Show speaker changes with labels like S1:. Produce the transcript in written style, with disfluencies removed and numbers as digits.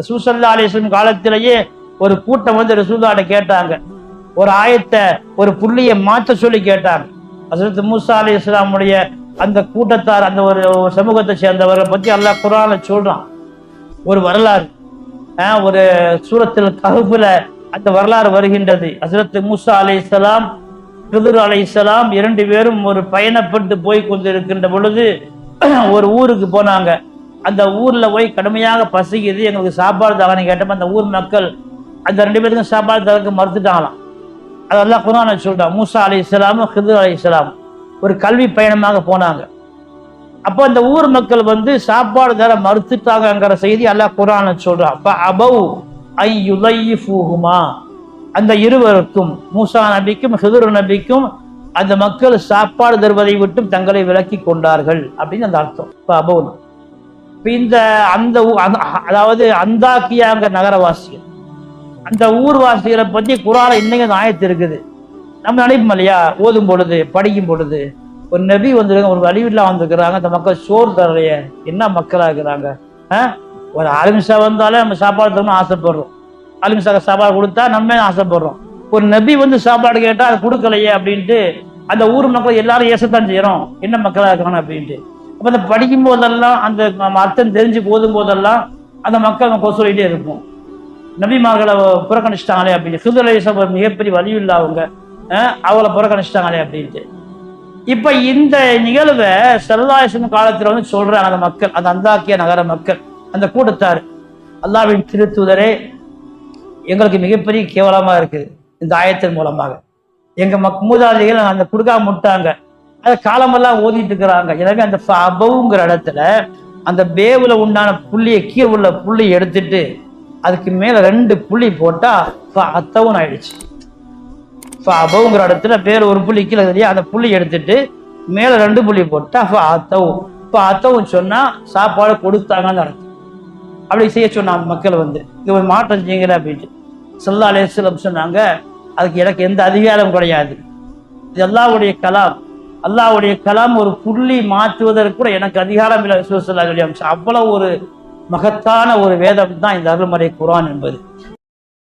S1: ரசூலுல்லாஹி அலைஹி வஸல்லம் காலத்திலேயே ஒரு கூட்டம் வந்து ரசூலுல்லாஹ்ட்ட கேட்டாங்க, ஒரு ஆயத்தை ஒரு புள்ளியை மாற்ற சொல்லி கேட்டாங்க. ஹஜ்ரத் மூசா அலைஹிஸ்ஸலாமுடைய அந்த கூட்டத்தார், அந்த ஒரு சமூகத்தை சேர்ந்தவரை பத்தி அல்லாஹ் குர்ஆன்ல சொல்றான். ஒரு வரலாறு, ஒரு சூரத்துல் கஹ்ஃப்ல அந்த வரலாறு வருகின்றது. ஹஜ்ரத் மூசா அலைஹிஸ்ஸலாம், கிதுர் அலைஹிஸ்ஸலாம் இரண்டு பேரும் ஒரு பயணப்பட்டு போய் கொண்டிருக்கின்ற பொழுது ஒரு ஊருக்கு போனாங்க. அந்த ஊர்ல போய் கடுமையாக பசிக்குது, எங்களுக்கு சாப்பாடு தாங்கன்னு கேட்டப்ப அந்த ஊர் மக்கள் அந்த ரெண்டு பேருக்கும் சாப்பாடு தரக்கு மறுத்துட்டாங்களாம். அதெல்லாம் குர்ஆன்ல சொல்றான். மூசா அலைஹிஸ்ஸலாமும் கிதுர் அலைஹிஸ்ஸலாம் ஒரு கல்வி பயணமாக போனாங்க. அப்போ அந்த ஊர் மக்கள் வந்து சாப்பாடு தர மறுத்துட்டாங்கிற செய்தி அல்லாஹ் குர்ஆன்ல சொல்றான். ஃபஅபவ் ஐ யுலைஃபுஹுமா, அந்த இருவருக்கும் மூசா நபிக்கும் கிதுர் நபிக்கும் அந்த மக்கள் சாப்பாடு தருவதை விட்டு தங்களை விலக்கி கொண்டார்கள் அப்படின்னு அந்த அர்த்தம். ஃபஅபவ் இந்த அந்த அதாவது அந்தாக்கியாங்கிற நகரவாசிகள், அந்த ஊர்வாசிகளை பத்தி குர்ஆன்ல இன்னைக்கு அந்த ஆயத்து இருக்குது. நம்ம நினைப்போம் இல்லையா, ஓதும் பொழுது படிக்கும் பொழுது ஒரு நபி வந்துருக்காங்க, ஒரு வழிவில்லா வந்துருக்கிறாங்க, அந்த மக்கள் சோறு தரலைய என்ன மக்களா இருக்கிறாங்க. ஒரு ஆலிம்சா வந்தாலே நம்ம சாப்பாடு தரணும்னு ஆசைப்படுறோம், ஆலிம்சாக சாப்பாடு கொடுத்தா நம்ம ஆசைப்படுறோம். ஒரு நபி வந்து சாப்பாடு கேட்டா அது கொடுக்கலையே அப்படின்ட்டு அந்த ஊர் மக்கள் எல்லாரும் ஏசத்தான் செய்யறோம், என்ன மக்களா இருக்காங்க அப்படின்ட்டு. அப்ப அந்த படிக்கும் போதெல்லாம் அந்த அர்த்தம் தெரிஞ்சு போதும் போதெல்லாம் அந்த மக்கள் நம்ம சொல்லிட்டே இருக்கும், நபிமார்களை புறக்கணிச்சிட்டாங்களே அப்படின்னு. கிதுர் அலைஹிஸ்ஸலாம் மிகப்பெரிய வலியுள்ள அவளை புறக்கணிச்சிட்டாங்களே அப்படின்ட்டு. இப்ப இந்த நிகழ்வை ஸல்லல்லாஹு அலைஹி வஸல்லம் காலத்துல வந்து சொல்றாங்க அந்த மக்கள், அந்த அந்தாக்கியா நகர மக்கள், அந்த கூட்டத்தார். அல்லாஹ்வின் திருத்தூதரே, எங்களுக்கு மிகப்பெரிய கேவலமா இருக்குது இந்த ஆயத்தின் மூலமாக. எங்க மூதாதைகள் அந்த குடுக்காம முட்டாங்க, அதை காலமெல்லாம் ஓதிட்டு இருக்கிறாங்க. எனவே அந்த ஃபஅபவுங்கிற இடத்துல அந்த பேவுல உண்டான புள்ளியை கீழே உள்ள புள்ளி எடுத்துட்டு அதுக்கு மேல ரெண்டு புள்ளி போட்டா ஃபஅத்தவுன்னு ஆயிடுச்சு. ஃபஅபவுங்கிற இடத்துல பேர் ஒரு புள்ளி கீழே தெரியா, அந்த புள்ளி எடுத்துட்டு மேல ரெண்டு புள்ளி போட்டா ஃபஅத்தவு. ஃபஅத்தவுன்னு சொன்னா சாப்பாடு கொடுத்தாங்கன்னு அர்த்தம். அப்படி செய்ய சொன்னாங்க மக்கள் வந்து, இது ஒரு மாற்றம் செய்யுங்க அப்படின்ட்டு. ஸல்லல்லாஹு அலைஹி வஸல்லம் சொன்னாங்க, அதுக்கு எனக்கு எந்த அதிகாரம் கிடையாது, இது அல்லாஹ்வுடைய கலாம், அல்லாஹ்வுடைய கலாம், ஒரு புள்ளி மாற்றுவதற்கு கூட எனக்கு அதிகாரம் இல்லை. ரசூலுல்லாஹி ஸல்லல்லாஹு அலைஹி வஸல்லம் அவ்வளவு ஒரு மகத்தான ஒரு வேதம் தான் இந்த அருள்மறை குர்ஆன் என்பது.